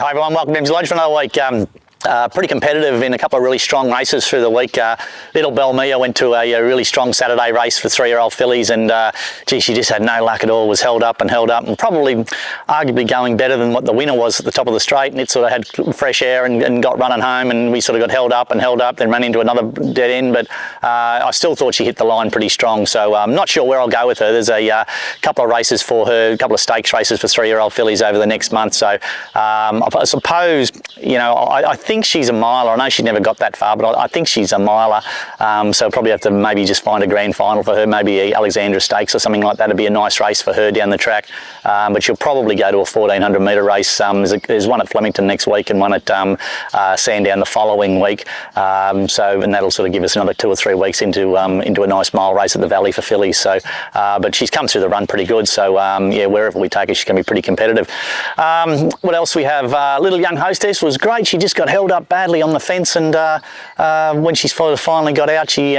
Hi everyone, welcome to Emsley Lodge for another week. Pretty competitive in a couple of really strong races through the week. Little Belmia went to a really strong Saturday race for 3-year-old fillies, and gee, she just had no luck at all. Was held up and probably arguably going better than what the winner was at the top of the straight, and it sort of had fresh air and got running home, and we sort of got held up, then ran into another dead end, but I still thought she hit the line pretty strong, so I'm not sure where I'll go with her. There's a couple of races for her, a couple of stakes races for 3-year-old fillies over the next month, so I suppose, you know, I think she's a miler. I know she never got that far, but I think she's a miler, so I'll probably have to maybe just find a grand final for her, maybe a Alexandra Stakes or something like that. It'd be a nice race for her down the track, but she'll probably go to a 1400 metre race. There's one at Flemington next week and one at Sandown the following week, and that'll sort of give us another 2 or 3 weeks into a nice mile race at the Valley for fillies. So, but she's come through the run pretty good, so yeah, wherever we take her, she's going to be pretty competitive. What else we have? Little Young Hostess was great. She just got held up badly on the fence, and when she finally got out, she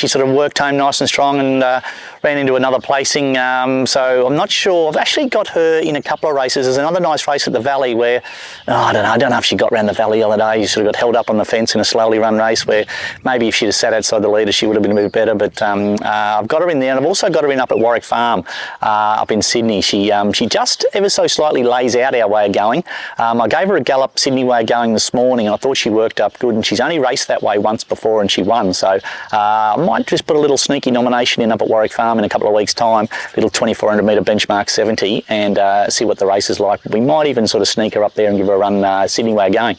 sort of worked home nice and strong and ran into another placing, so I'm not sure. I've actually got her in a couple of races. There's another nice race at the Valley where, I don't know if she got around the Valley the other day. She sort of got held up on the fence in a slowly run race where maybe if she'd have sat outside the leader she would have been a bit better, but I've got her in there, and I've also got her in up at Warwick Farm up in Sydney. She just ever so slightly lays out our way of going. I gave her a gallop Sydney way of going this morning, and I thought she worked up good, and she's only raced that way once before and she won, so I might just put a little sneaky nomination in up at Warwick Farm in a couple of weeks time, little 2400 metre benchmark 70, and see what the race is like. We might even sort of sneak her up there and give her a run Sydney way of going.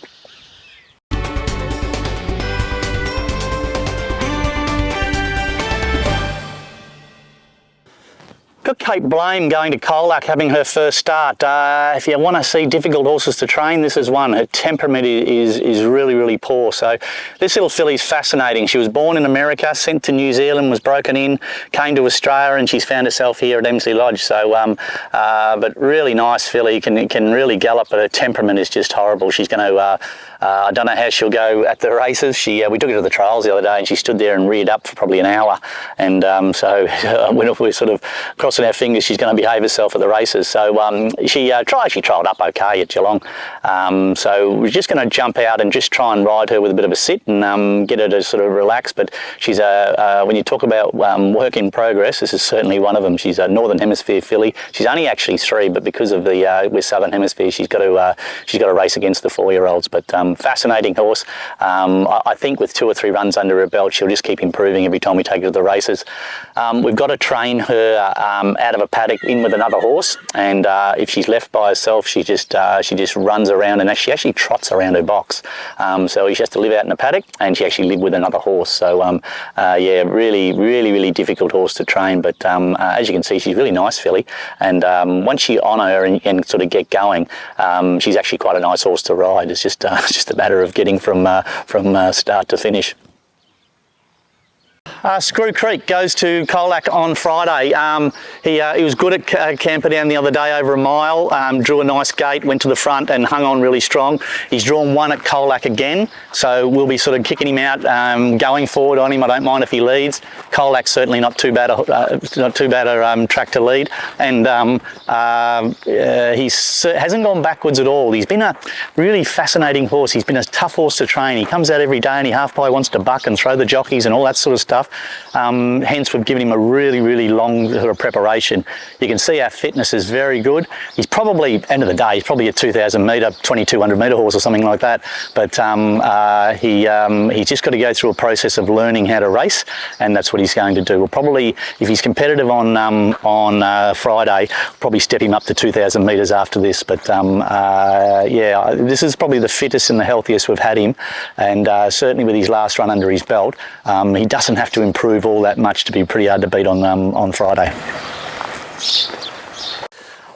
Got Kate Blame going to Colac, having her first start. If you want to see difficult horses to train, this is one. Her temperament is really, really poor. So this little filly's fascinating. She was born in America, sent to New Zealand, was broken in, came to Australia, and she's found herself here at Emsley Lodge. So, but really nice filly, can really gallop, but her temperament is just horrible. She's going to, I don't know how she'll go at the races. We took her to the trials the other day, and she stood there and reared up for probably an hour. And so we're sort of crossing our fingers she's going to behave herself at the races. So she trialled up okay at Geelong. So we're just going to jump out and just try and ride her with a bit of a sit and get her to sort of relax. But she's when you talk about work in progress, this is certainly one of them. She's a Northern Hemisphere filly. She's only actually 3, but because of the we're Southern Hemisphere, she's got to race against the 4-year-olds. But fascinating horse. I think with 2 or 3 runs under her belt, she'll just keep improving every time we take her to the races. We've got to train her out of a paddock in with another horse, and if she's left by herself, she just runs around, and she actually trots around her box. So she has to live out in a paddock, and she actually live with another horse. So yeah, really difficult horse to train. But as you can see, she's a really nice filly, and once you honour her and sort of get going, she's actually quite a nice horse to ride. It's just a matter of getting from start to finish. Screw Creek goes to Colac on Friday. He was good at Camperdown the other day over a mile, drew a nice gate, went to the front and hung on really strong. He's drawn 1 at Colac again, so we'll be sort of kicking him out, going forward on him. I don't mind if he leads. Colac's certainly not too bad a track to lead, and he hasn't gone backwards at all. He's been a really fascinating horse. He's been a tough horse to train. He comes out every day and he half-ply wants to buck and throw the jockeys and all that sort of stuff. Hence we've given him a really long sort of preparation. You can see our fitness is very good. He's probably, end of the day, he's probably a 2000 metre, 2200 metre horse or something like that, but he's just got to go through a process of learning how to race, and that's what he's going to do. We'll probably, if he's competitive on Friday, probably step him up to 2000 metres after this, but yeah, this is probably the fittest and the healthiest we've had him, and certainly with his last run under his belt, he doesn't have to improve all that much to be pretty hard to beat on Friday.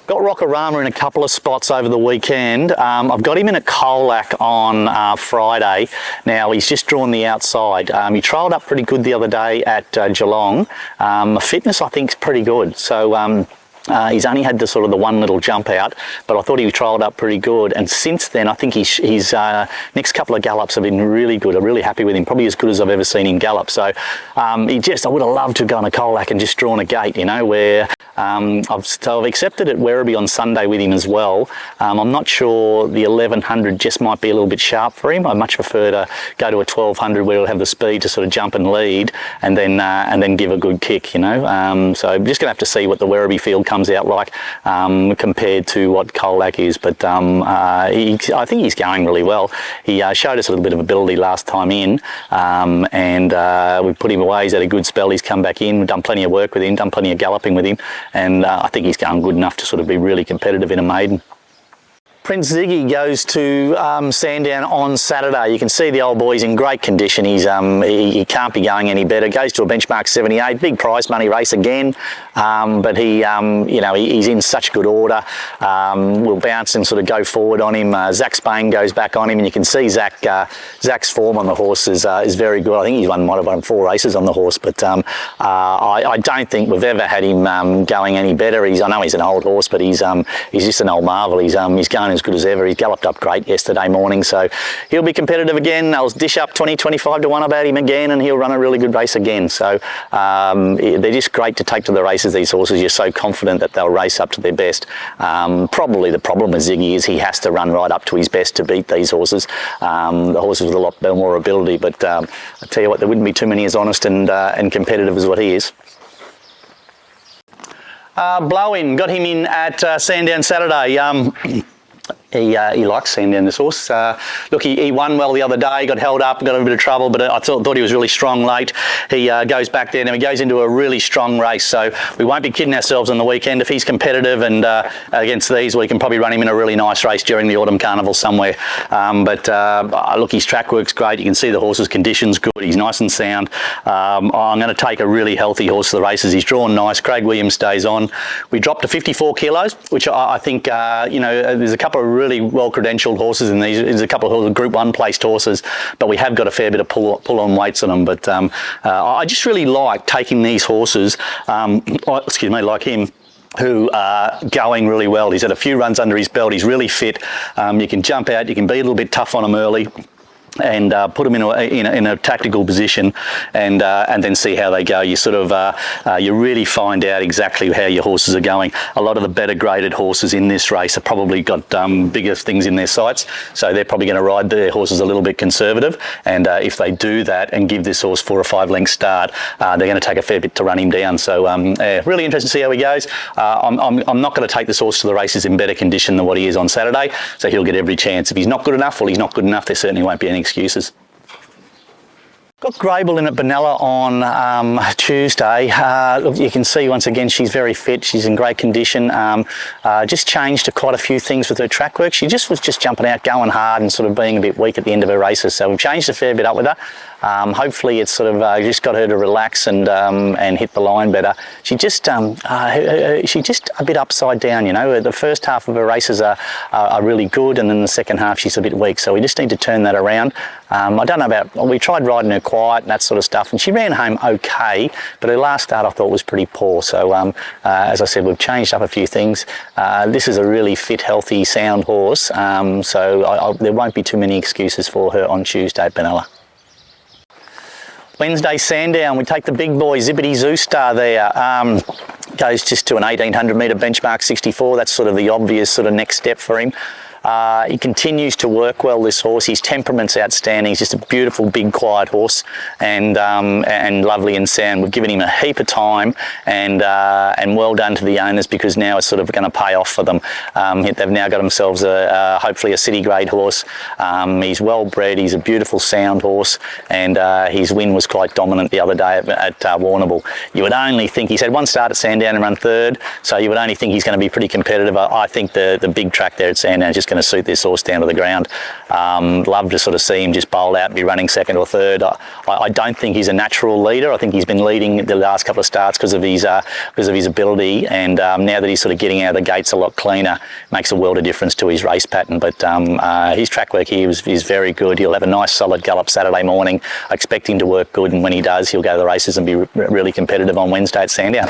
Got Rockorama in a couple of spots over the weekend. I've got him in a Colac on Friday. Now he's just drawn the outside. He trialled up pretty good the other day at Geelong. Fitness I think is pretty good. So He's only had the sort of the one little jump out, but I thought he trialled up pretty good. And since then, I think his next couple of gallops have been really good. I'm really happy with him, probably as good as I've ever seen him gallop. So I would have loved to have gone to Colac and just drawn a gate, you know, where I've accepted at Werribee on Sunday with him as well. I'm not sure the 1100 just might be a little bit sharp for him. I much prefer to go to a 1200 where he'll have the speed to sort of jump and lead, and then give a good kick, you know. So I'm just going to have to see what the Werribee field comes out like compared to what Colac is, but I think he's going really well. He showed us a little bit of ability last time in, and we put him away. He's had a good spell. He's come back in. We've done plenty of work with him, done plenty of galloping with him, and I think he's going good enough to sort of be really competitive in a maiden. Prince Ziggy goes to Sandown on Saturday. You can see the old boy's in great condition. He's he can't be going any better. Goes to a benchmark 78, big prize money race again. But he, you know, he's in such good order. We'll bounce and sort of go forward on him. Zach Spain goes back on him, and you can see Zach's form on the horse is very good. I think he might have won 4 races on the horse, but I don't think we've ever had him going any better. I know he's an old horse, but he's just an old marvel. He's going as good as ever. He galloped up great yesterday morning, so he'll be competitive again. I'll dish up 20-25 to 1 about him again, and he'll run a really good race again. So they're just great to take to the races, these horses. You're so confident that they'll race up to their best. Probably the problem with Ziggy is he has to run right up to his best to beat these horses. The horses with a lot more ability, but I tell you what, there wouldn't be too many as honest and competitive as what he is. Blow-in, got him in at Sandown Saturday. He likes Sandown, this horse. Look, he won well the other day, got held up, got in a bit of trouble, but I thought he was really strong late. He goes back there, and he goes into a really strong race, so we won't be kidding ourselves on the weekend. If he's competitive and against these, we can probably run him in a really nice race during the Autumn Carnival somewhere. Look, his track work's great. You can see the horse's condition's good. He's nice and sound. I'm going to take a really healthy horse to the races. He's drawn nice. Craig Williams stays on. We dropped to 54 kilos, which I think, you know, there's a couple of really well-credentialed horses in these. There's a couple of Group 1 placed horses, but we have got a fair bit of pull-on weights on them. But I just really like taking these horses, like him, who are going really well. He's had a few runs under his belt. He's really fit. You can jump out. You can be a little bit tough on him early, and put them in a tactical position, and then see how they go. You sort of you really find out exactly how your horses are going. A lot of the better graded horses in this race have probably got bigger things in their sights, so they're probably going to ride their horses a little bit conservative. And if they do that and give this horse 4 or 5 length start, they're going to take a fair bit to run him down. So really interested to see how he goes. I'm not going to take this horse to the races in better condition than what he is on Saturday, so he'll get every chance. If he's not good enough, well, he's not good enough. There certainly won't be any excuses. Got Grable in at Benalla on Tuesday. Look, you can see once again she's very fit. She's in great condition. Just changed to quite a few things with her track work. She was just jumping out, going hard, and sort of being a bit weak at the end of her races. So we've changed a fair bit up with her. Hopefully it's sort of just got her to relax and hit the line better. She's just a bit upside down, you know. The first half of her races are really good, and then the second half she's a bit weak. So we just need to turn that around. I don't know about, we tried riding her quiet and that sort of stuff, and she ran home okay, but her last start I thought was pretty poor. So as I said, we've changed up a few things. This is a really fit, healthy, sound horse, so there won't be too many excuses for her on Tuesday at Benalla. Wednesday, Sandown, we take the big boy, Zippity Zoustar there. Goes just to an 1800 metre benchmark 64. That's sort of the obvious sort of next step for him. He continues to work well, this horse. His temperament's outstanding. He's just a beautiful, big, quiet horse, and lovely and sound. We've given him a heap of time, and well done to the owners, because now it's sort of going to pay off for them. They've now got themselves hopefully a city grade horse. He's well bred. He's a beautiful, sound horse, and his win was quite dominant the other day at Warrnambool. You would only think he's had one start at Sandown and run 3rd, so you would only think he's going to be pretty competitive. I think the big track there at Sandown is just going to suit this horse down to the ground. Love to sort of see him just bowl out and be running 2nd or 3rd. I don't think he's a natural leader. I think he's been leading the last couple of starts because of his ability, and now that he's sort of getting out of the gates a lot cleaner, makes a world of difference to his race pattern. But his track work here is very good. He'll have a nice solid gallop Saturday morning. I expect him to work good, and when he does, he'll go to the races and be really competitive on Wednesday at Sandown.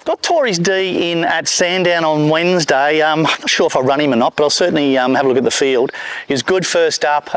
Got Tori's D in at Sandown on Wednesday. I'm not sure if I'll run him or not, but I'll certainly have a look at the field. He was good first up.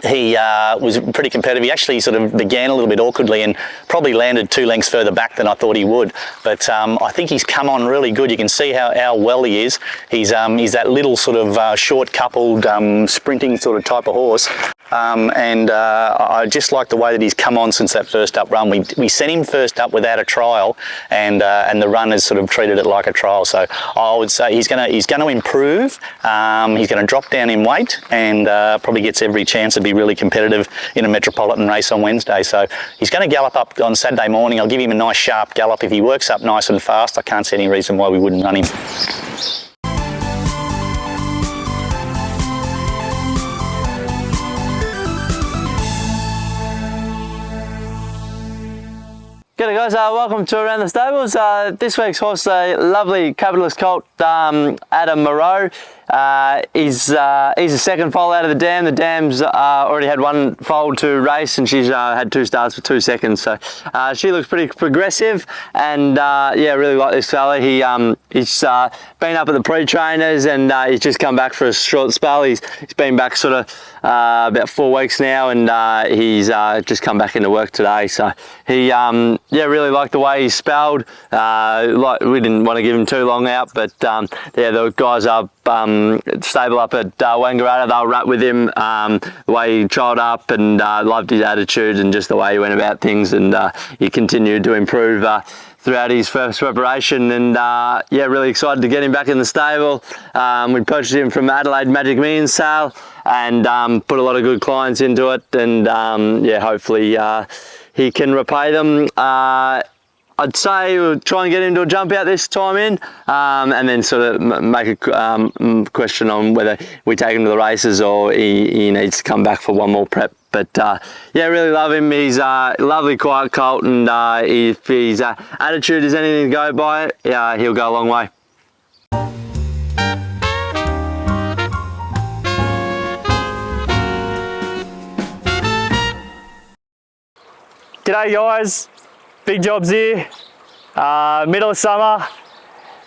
He was pretty competitive. He actually sort of began a little bit awkwardly and probably landed 2 lengths further back than I thought he would. But I think he's come on really good. You can see how well he is. He's that little sort of short coupled sprinting sort of type of horse. I just like the way that he's come on since that first up run. We sent him first up without a trial, and the run has sort of treated it like a trial. So I would say he's going to improve. He's going to drop down in weight, and probably gets every chance to be really competitive in a metropolitan race on Wednesday. So he's going to gallop up on Saturday morning. I'll give him a nice sharp gallop. If he works up nice and fast, I can't see any reason why we wouldn't run him. G'day guys, welcome to Around the Stables. This week's horse, a lovely capitalist colt, Adam Moreau. He's a second foal out of the dam. The dam's already had 1 foal to race, and she's had 2 starts for 2 seconds. So she looks pretty progressive, and yeah, really like this fella. He's been up at the pre-trainers, and he's just come back for a short spell. He's been back sort of about 4 weeks now, and he's just come back into work today. So he yeah, really liked the way he spelled. Like, we didn't want to give him too long out, but yeah, the guys are stable up at Wangaratta, they'll wrap with him, the way he trialled up, and loved his attitude and just the way he went about things, and he continued to improve throughout his first preparation, and yeah, really excited to get him back in the stable. We purchased him from Adelaide Magic Millions sale, and put a lot of good clients into it, and yeah, hopefully he can repay them. I'd say we'll try and get him to a jump out this time in, and then sort of make a question on whether we take him to the races or he needs to come back for 1 more prep. But yeah, really love him. He's a lovely, quiet colt, and if his attitude is anything to go by, he'll go a long way. G'day guys, Big Jobs here. Middle of summer,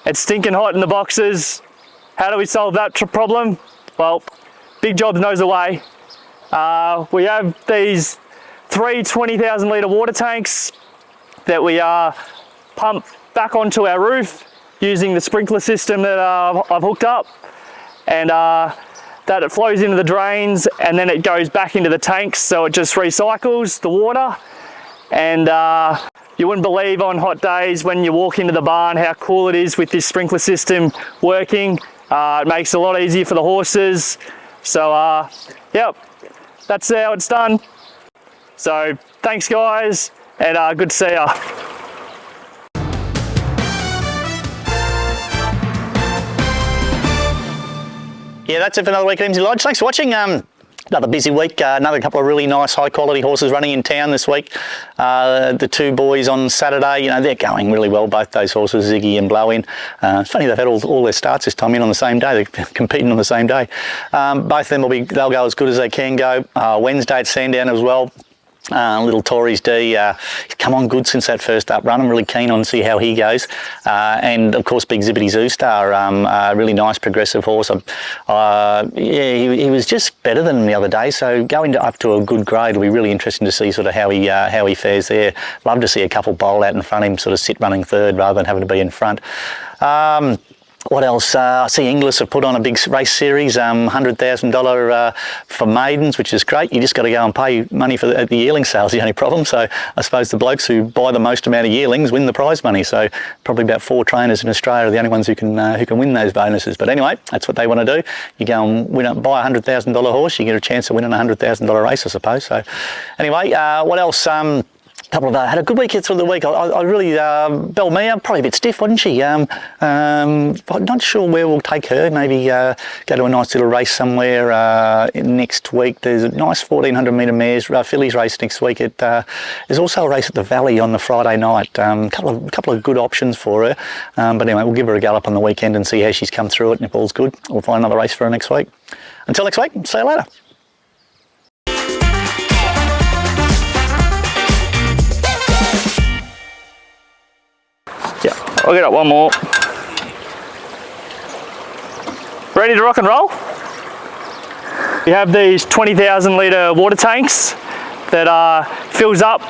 it's stinking hot in the boxes. How do we solve that problem? Well, Big Jobs knows the way. We have these 3 20,000 litre water tanks that we pump back onto our roof using the sprinkler system that I've hooked up, and that it flows into the drains, and then it goes back into the tanks, so it just recycles the water. And you wouldn't believe on hot days when you walk into the barn how cool it is with this sprinkler system working. It makes it a lot easier for the horses. So yep, that's how it's done. So thanks guys, and good to see ya. Yeah, that's it for another week at Emsley Lodge. Thanks for watching. Another busy week, another couple of really nice high quality horses running in town this week. The 2 boys on Saturday, you know, they're going really well, both those horses, Ziggy and Blow-In. It's funny they've had all their starts this time in on the same day, they're competing on the same day. Both of them they'll go as good as they can go. Wednesday at Sandown as well. Little Tori's D, he's come on good since that first up run. I'm really keen on to see how he goes. And of course, big Zippity Zoustar, a really nice progressive horse. Yeah, he was just better than the other day. So going up to a good grade will be really interesting to see sort of how he fares there. Love to see a couple bowl out in front of him, sort of sit running third rather than having to be in front. What else? I see Inglis have put on a big race series, $100,000 for maidens, which is great. You just got to go and pay money for the yearling sales, the only problem. So I suppose the blokes who buy the most amount of yearlings win the prize money. So probably about 4 trainers in Australia are the only ones who can win those bonuses. But anyway, that's what they want to do. You go and buy a $100,000 horse, you get a chance of winning a $100,000 race, I suppose. So anyway, what else? Had a good week through the week. I really, Belmia, probably a bit stiff, wasn't she? But not sure where we'll take her. Maybe go to a nice little race somewhere next week. There's a nice 1400 metre mares fillies race next week. There's also a race at the Valley on the Friday night. Couple of good options for her. But anyway, we'll give her a gallop on the weekend and see how she's come through it. And if all's good, we'll find another race for her next week. Until next week, see you later. Yeah. I'll get up one more. Ready to rock and roll? We have these 20,000 litre water tanks that fills up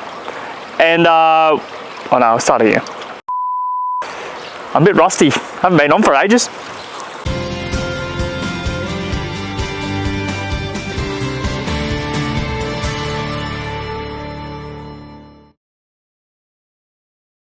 and, oh no, I'll start again. I'm a bit rusty, haven't been on for ages.